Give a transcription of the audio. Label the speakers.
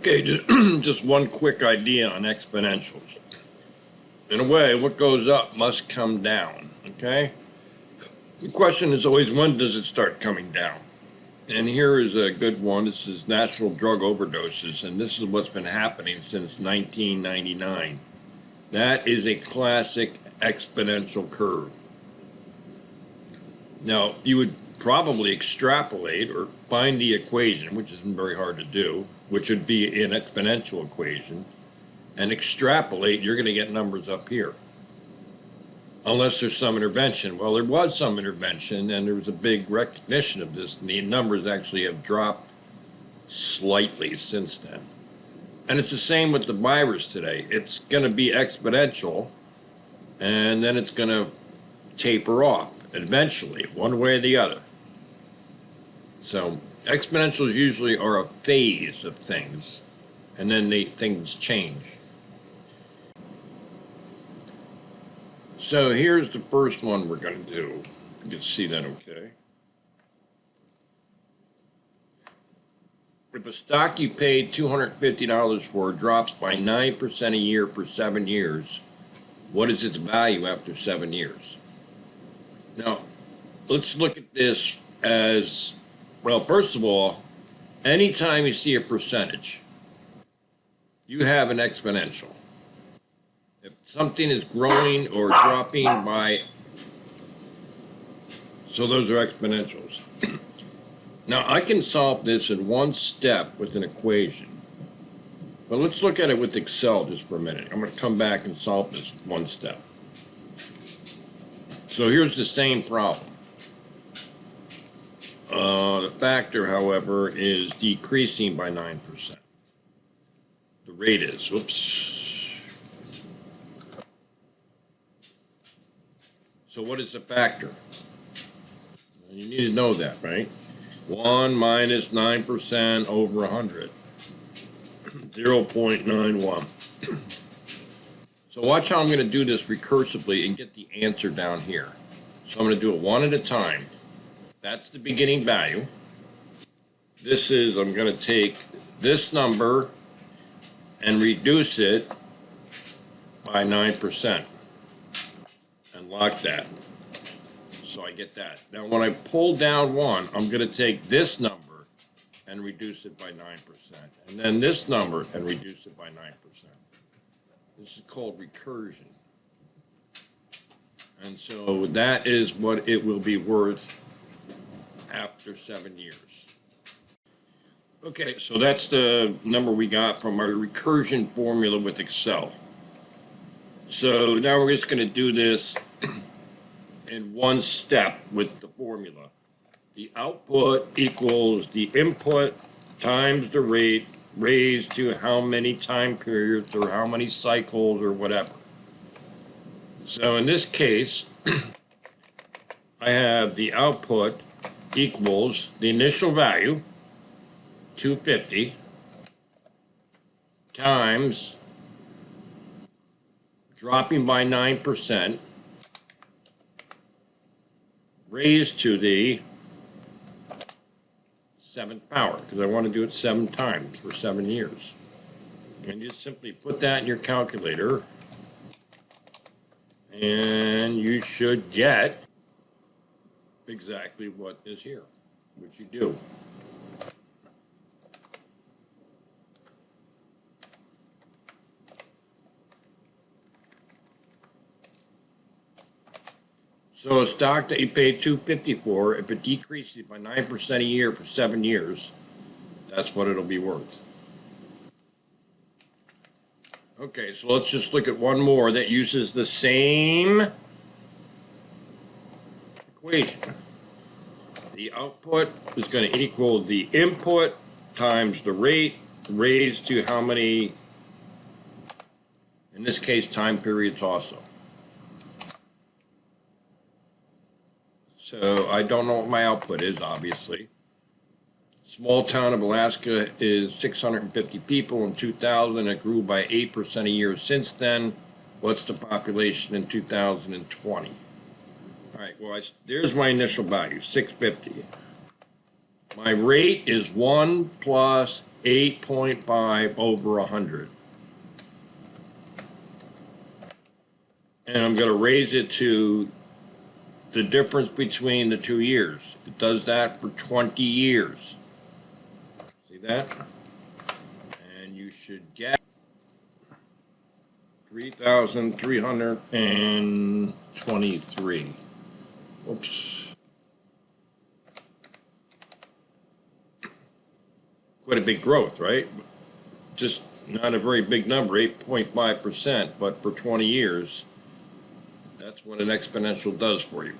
Speaker 1: Okay, just one quick idea on exponentials. In a way, what goes up must come down, okay? The question is always, when does it start coming down? And here is a good one. This is national drug overdoses, and this is what's been happening since 1999. That is a classic exponential curve. Now, you would probably extrapolate or find the equation, which isn't very hard to do, which would be an exponential equation, and extrapolate, you're going to get numbers up here. Unless there's some intervention. Well, there was some intervention, and there was a big recognition of this, and the numbers actually have dropped slightly since then. And it's the same with the virus today. It's going to be exponential, and then it's going to taper off eventually, one way or the other. So exponentials usually are a phase of things, and then things change. So here's the first one we're going to do. You can see that okay. If a stock you paid $250 for drops by 9% a year for 7 years, what is its value after 7 years? Now, let's look at this as, well, first of all, anytime you see a percentage, you have an exponential. If something is growing or dropping by, so those are exponentials. Now, I can solve this in one step with an equation. But let's look at it with Excel just for a minute. I'm going to come back and solve this with one step. So here's the same problem. The factor, however, is decreasing by 9%. The rate is, whoops. So what is the factor? You need to know that, right? 1 minus 9% over 100. 0.91. So watch how I'm going to do this recursively and get the answer down here. So I'm going to do it one at a time. That's the beginning value. This is, I'm going to take this number and reduce it by 9%. And lock that. So I get that. Now when I pull down 1, I'm going to take this number and reduce it by 9%. And then this number and reduce it by 9%. This is called recursion. And so that is what it will be worth after 7 years. Okay, so that's the number we got from our recursion formula with Excel. So now we're just going to do this in one step with the formula. The output equals the input times the rate raised to how many time periods or how many cycles or whatever. So in this case, I have the output equals the initial value, 250, times dropping by 9%, raised to the 7th power, because I want to do it 7 times for 7 years. And just simply put that in your calculator, and you should get exactly what is here, which you do. So a stock that you paid $250 for, if it decreases by 9% a year for 7 years, that's what it'll be worth. Okay, so let's just look at one more that uses the same equation. The output is going to equal the input times the rate raised to how many, in this case, time periods also. So I don't know what my output is, obviously. Small town of Alaska is 650 people in 2000. It grew by 8% a year since then. What's the population in 2020? All right, well, there's my initial value, 650. My rate is 1 plus 8.5 over 100. And I'm gonna raise it to the difference between the 2 years. It does that for 20 years. See that? And you should get 3,323. Oops. Quite a big growth, right? Just not a very big number, 8.5%, but for 20 years, that's what an exponential does for you.